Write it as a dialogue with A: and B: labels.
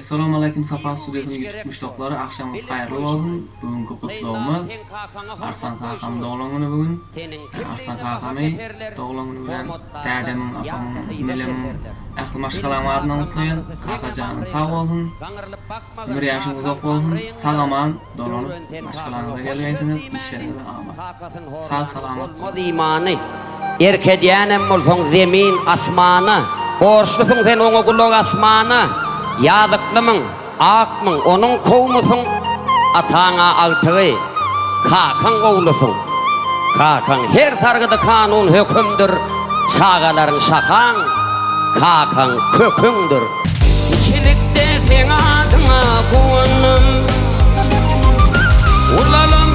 A: Assalamu alaikum Safa Stüdyosu'nun YouTube müştakları, akşamınız hayırlı olsun. Bugünkü kutluğumuz Arslan Kakam doğulan günü bugün. Arslan Kakam'ı doğulan günü bilen dädemin, apamın, inelemin akıl maşgalanlarından kutlayın. Kakacanın sağ olsun. Bir yaşınız ok olsun. Sağaman doğulanıp maşgalanıza gelgeysiniz. İşlerinize aman. Sağ salamat.
B: İmanı erkediyenem olsun zemin asmanı. Borçlusun sen onu kulluk asmanı. Yazıklımın, akmın, onun kovmusun. Atağına altığı kakan kovlusun. Kakan her sargıda kanun hükümdür. Çağaların şakan, kakan kökündür. İçilikte sen adına kuanım. Ulalım